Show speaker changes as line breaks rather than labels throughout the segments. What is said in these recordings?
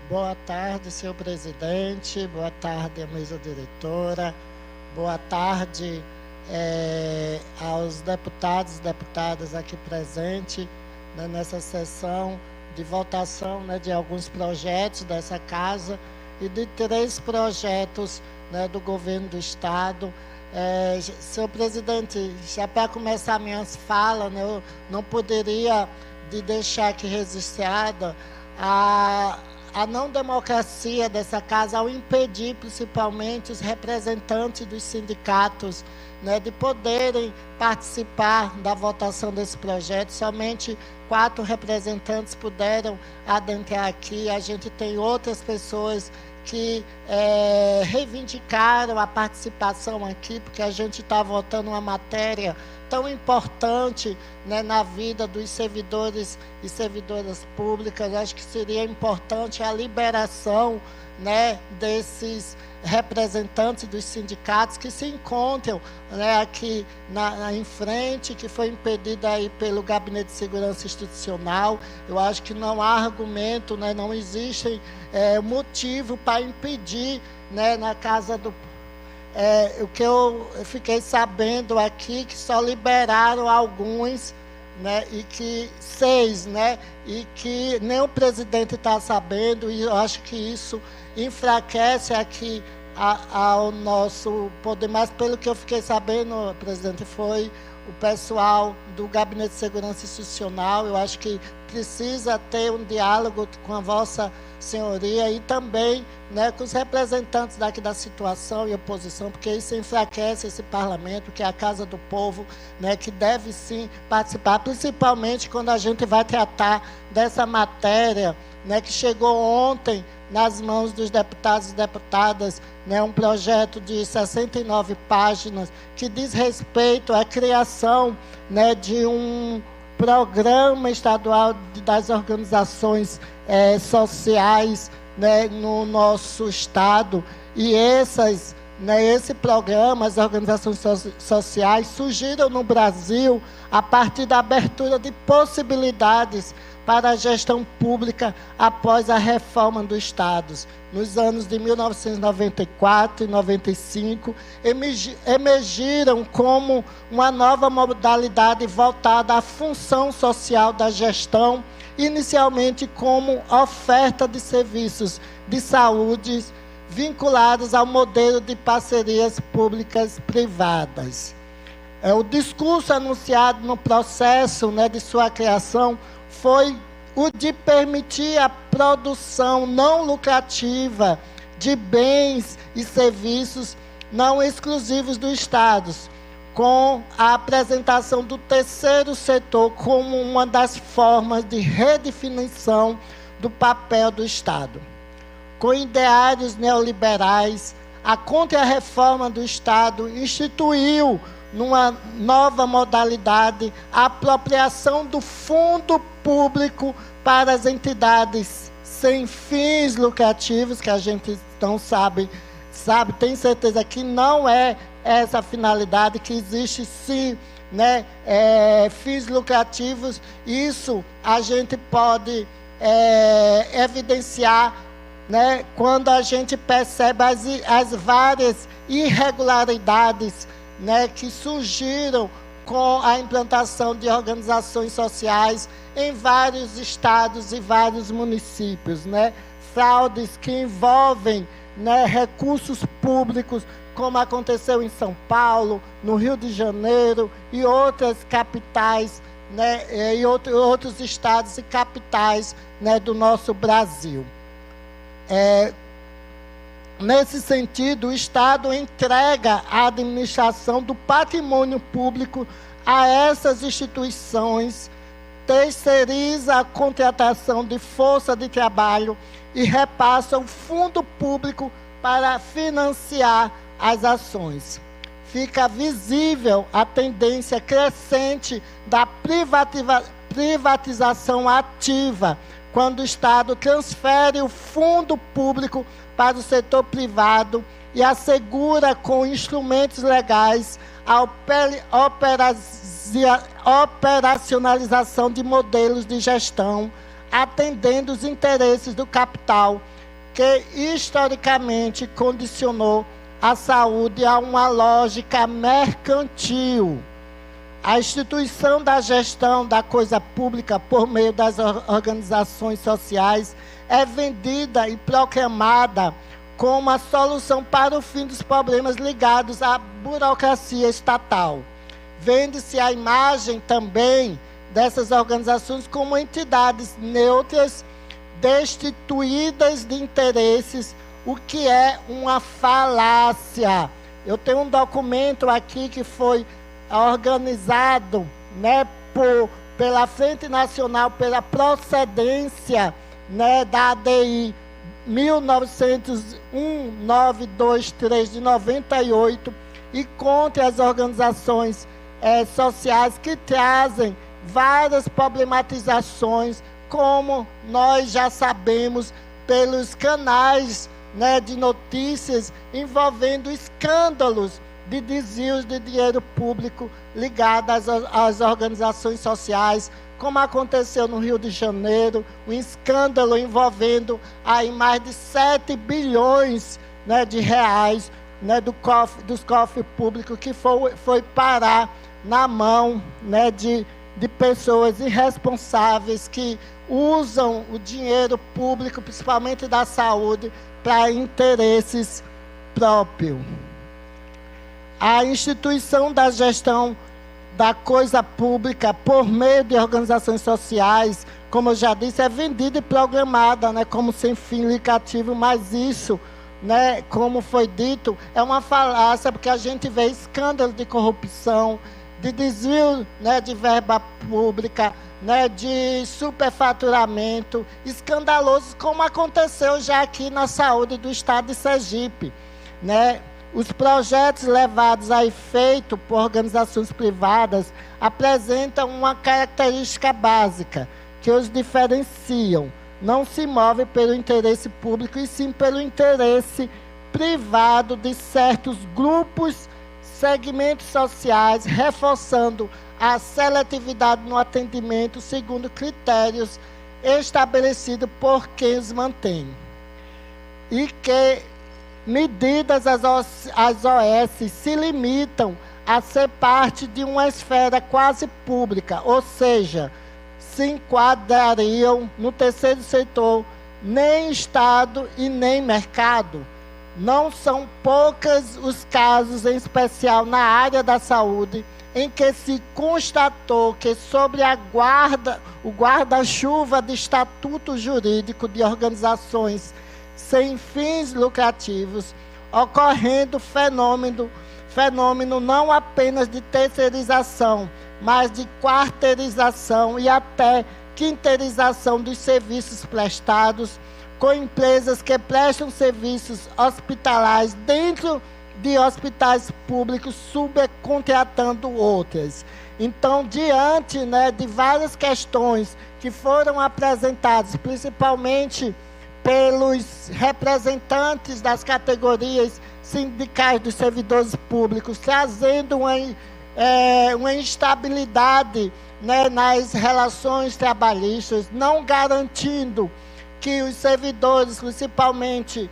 Boa tarde, senhor presidente. Boa tarde, a mesa diretora. Boa tarde aos deputados e deputadas aqui presentes, né, nessa sessão de votação, né, de alguns projetos dessa casa e de 3 projetos, né, do governo do Estado. Senhor presidente, já para começar minhas falas, né, eu não poderia de deixar aqui registrada a não democracia dessa casa ao impedir, principalmente, os representantes dos sindicatos, né, de poderem participar da votação desse projeto. Somente 4 representantes puderam adentrar aqui. A gente tem outras pessoas que reivindicaram a participação aqui, porque a gente está votando uma matéria tão importante, né, na vida dos servidores e servidoras públicas. Acho que seria importante a liberação, né, desses representantes dos sindicatos que se encontram, né, aqui em frente, que foi impedida aí pelo Gabinete de Segurança Institucional. Eu acho que não há argumento, né, não existe motivo para impedir, né, na casa do... o que eu fiquei sabendo aqui, que só liberaram alguns, né, e que 6, né, e que nem o presidente está sabendo, e eu acho que isso enfraquece aqui ao nosso poder. Mas pelo que eu fiquei sabendo, presidente, foi o pessoal do Gabinete de Segurança Institucional. Eu acho que precisa ter um diálogo com a vossa senhoria e também, né, com os representantes daqui da situação e oposição, porque isso enfraquece esse parlamento, que é a Casa do Povo, né, que deve sim participar, principalmente quando a gente vai tratar dessa matéria, né, que chegou ontem nas mãos dos deputados e deputadas, né, um projeto de 69 páginas que diz respeito à criação, né, de um programa estadual das organizações sociais, né, no nosso estado. E esse programa, as organizações sociais, surgiram no Brasil a partir da abertura de possibilidades para a gestão pública após a reforma do Estado. Nos anos de 1994 e 95, emergiram como uma nova modalidade voltada à função social da gestão, inicialmente como oferta de serviços de saúde vinculados ao modelo de parcerias públicas privadas. O discurso anunciado no processo, né, de sua criação foi o de permitir a produção não lucrativa de bens e serviços não exclusivos do Estado, com a apresentação do terceiro setor como uma das formas de redefinição do papel do Estado. Com ideários neoliberais, a Contra-Reforma do Estado instituiu, numa nova modalidade, a apropriação do fundo público para as entidades sem fins lucrativos, que a gente não sabe, tem certeza que não é essa a finalidade, que existe sim, né, fins lucrativos. Isso a gente pode evidenciar, né, quando a gente percebe as várias irregularidades, né, que surgiram com a implantação de organizações sociais em vários estados e vários municípios, né? Fraudes que envolvem, né, recursos públicos, como aconteceu em São Paulo, no Rio de Janeiro e outras capitais, né, e outros estados e capitais, né, do nosso Brasil. Nesse sentido, o Estado entrega a administração do patrimônio público a essas instituições, terceiriza a contratação de força de trabalho e repassa o fundo público para financiar as ações. Fica visível a tendência crescente da privatização ativa, quando o Estado transfere o fundo público para o setor privado e assegura com instrumentos legais a operacionalização de modelos de gestão, atendendo os interesses do capital, que historicamente condicionou a saúde a uma lógica mercantil. A instituição da gestão da coisa pública por meio das organizações sociais é vendida e proclamada como a solução para o fim dos problemas ligados à burocracia estatal. Vende-se a imagem também dessas organizações como entidades neutras, destituídas de interesses, o que é uma falácia. Eu tenho um documento aqui que foi organizado, né, pela Frente Nacional pela Procedência, né, da ADI 1923 de 98, e contra as organizações sociais que trazem várias problematizações, como nós já sabemos pelos canais, né, de notícias envolvendo escândalos de desvios de dinheiro público ligados às organizações sociais, como aconteceu no Rio de Janeiro, um escândalo envolvendo aí mais de 7 bilhões, né, de reais, né, dos cofres públicos, que foi parar na mão, né, de pessoas irresponsáveis que usam o dinheiro público, principalmente da saúde, para interesses próprios. A instituição da gestão da coisa pública por meio de organizações sociais, como eu já disse, é vendida e programada, né, como sem fim lucrativo, mas isso, né, como foi dito, é uma falácia, porque a gente vê escândalos de corrupção, de desvio, né, de verba pública, né, de superfaturamento, escandalosos, como aconteceu já aqui na saúde do estado de Sergipe, né? Os projetos levados a efeito por organizações privadas apresentam uma característica básica, que os diferenciam. Não se move pelo interesse público, e sim pelo interesse privado de certos grupos, segmentos sociais, reforçando a seletividade no atendimento segundo critérios estabelecidos por quem os mantém. E que medidas as OS se limitam a ser parte de uma esfera quase pública, ou seja, se enquadrariam no terceiro setor, nem Estado e nem mercado. Não são poucos os casos, em especial na área da saúde, em que se constatou que sobre o guarda-chuva de estatuto jurídico de organizações sem fins lucrativos, ocorrendo fenômeno não apenas de terceirização, mas de quarteirização e até quinteirização dos serviços prestados, com empresas que prestam serviços hospitalares dentro de hospitais públicos, subcontratando outras. Então, diante, né, de várias questões que foram apresentadas, principalmente pelos representantes das categorias sindicais dos servidores públicos, trazendo uma instabilidade, né, nas relações trabalhistas, não garantindo que os servidores, principalmente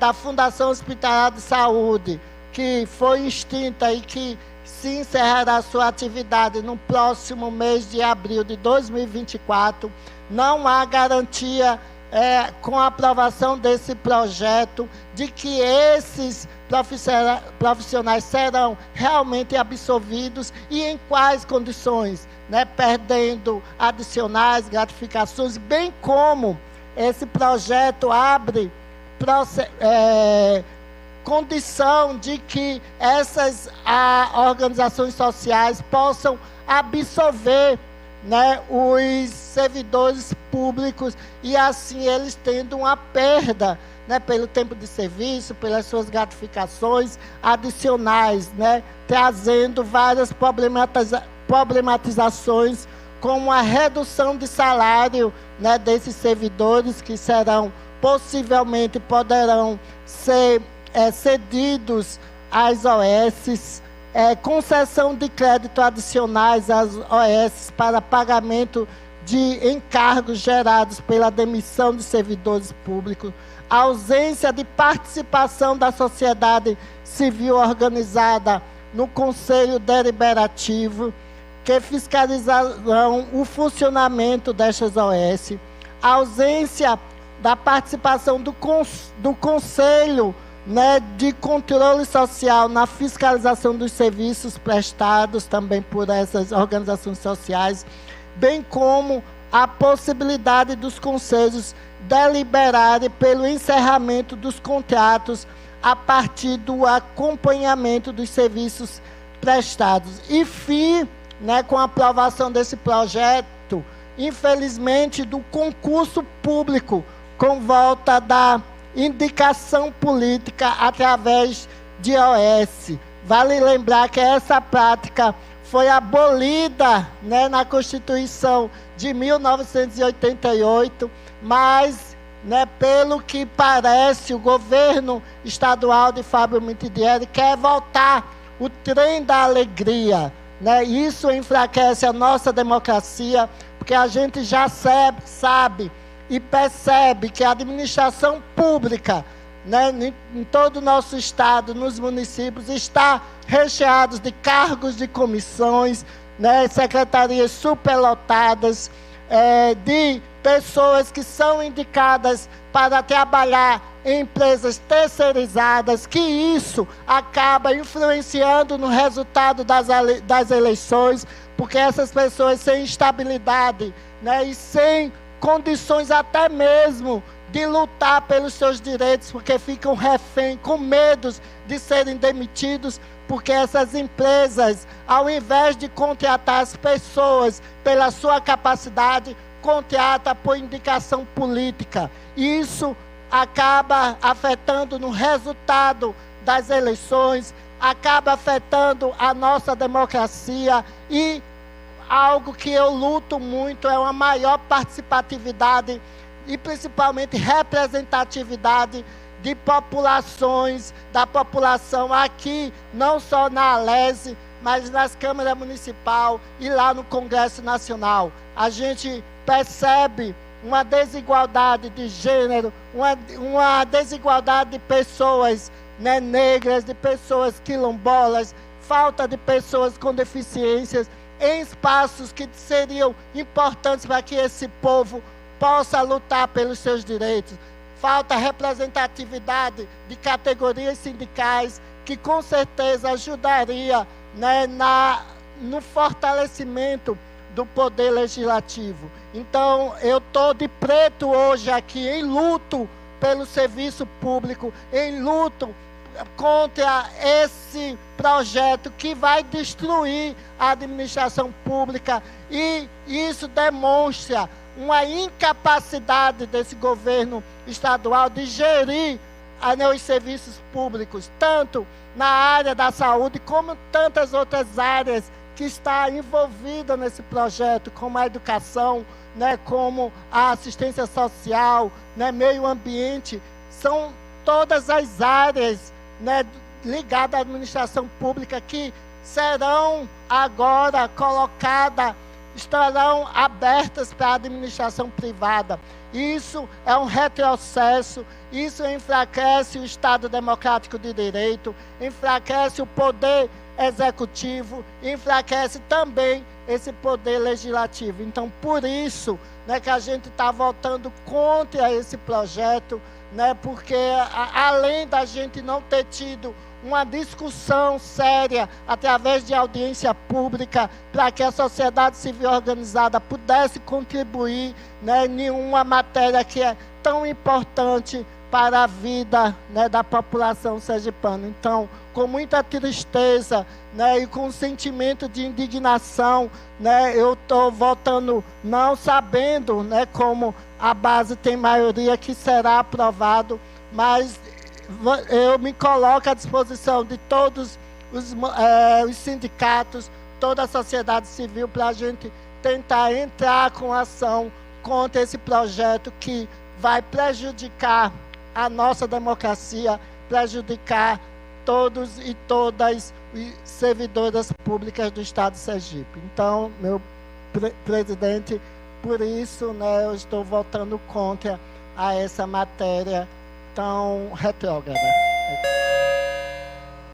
da Fundação Hospitalar de Saúde, que foi extinta e que se encerrará sua atividade no próximo mês de abril de 2024, não há garantia com a aprovação desse projeto de que esses profissionais serão realmente absolvidos e em quais condições, né? Perdendo adicionais, gratificações, bem como esse projeto abre condição de que essas organizações sociais possam absolver, né, os servidores públicos, e assim eles tendo uma perda, né, pelo tempo de serviço, pelas suas gratificações adicionais, né, trazendo várias problematizações, como a redução de salário, né, desses servidores, que possivelmente poderão ser cedidos às OS, concessão de crédito adicionais às OS para pagamento de encargos gerados pela demissão de servidores públicos, a ausência de participação da sociedade civil organizada no Conselho Deliberativo, que fiscalizarão o funcionamento destas OS, a ausência da participação do Conselho, né, de Controle Social na fiscalização dos serviços prestados também por essas organizações sociais, bem como a possibilidade dos conselhos deliberarem pelo encerramento dos contratos a partir do acompanhamento dos serviços prestados. E fim, né, com a aprovação desse projeto, infelizmente, do concurso público, com volta da indicação política através de OS. Vale lembrar que essa prática foi abolida, né, na Constituição de 1988, mas, né, pelo que parece, o governo estadual de Fábio Mitidieri quer voltar o trem da alegria, né? Isso enfraquece a nossa democracia, porque a gente já sabe e percebe que a administração pública, né, em todo o nosso estado, nos municípios, está recheado de cargos de comissões, né, secretarias superlotadas, de pessoas que são indicadas para trabalhar em empresas terceirizadas, que isso acaba influenciando no resultado das eleições, porque essas pessoas sem estabilidade, né, e sem condições até mesmo de lutar pelos seus direitos, porque ficam refém, com medo de serem demitidos, porque essas empresas, ao invés de contratar as pessoas pela sua capacidade, contrata por indicação política. Isso acaba afetando no resultado das eleições, acaba afetando a nossa democracia e algo que eu luto muito é uma maior participatividade e principalmente representatividade de populações, da população aqui, não só na Alese, mas nas câmaras municipais e lá no Congresso Nacional. A gente percebe uma desigualdade de gênero, uma desigualdade de pessoas, né, negras, de pessoas quilombolas, falta de pessoas com deficiências, em espaços que seriam importantes para que esse povo possa lutar pelos seus direitos. Falta representatividade de categorias sindicais, que com certeza ajudaria, né, no fortalecimento do poder legislativo. Então, eu estou de preto hoje aqui, em luto pelo serviço público, em luto contra esse projeto que vai destruir a administração pública, e isso demonstra uma incapacidade desse governo estadual de gerir os serviços públicos, tanto na área da saúde como tantas outras áreas que está envolvida nesse projeto, como a educação, né, como a assistência social, né, meio ambiente. São todas as áreas, né, ligadas à administração pública que serão agora colocadas, estarão abertas para a administração privada. Isso é um retrocesso, isso enfraquece o Estado Democrático de Direito, enfraquece o poder executivo, enfraquece também esse poder legislativo. Então, por isso, né, que a gente está votando contra esse projeto, né, porque além da gente não ter tido uma discussão séria através de audiência pública para que a sociedade civil organizada pudesse contribuir, né, em uma matéria que é tão importante para a vida, né, da população sergipana. Então, com muita tristeza, né, e com um sentimento de indignação, né, eu estou votando não, sabendo, né, como a base tem maioria que será aprovado, mas eu me coloco à disposição de todos os sindicatos, toda a sociedade civil, para a gente tentar entrar com ação contra esse projeto que vai prejudicar a nossa democracia, prejudicar todos e todas as servidoras públicas do Estado de Sergipe. Então, meu presidente, por isso, né, eu estou votando contra a essa matéria tão retrógrada.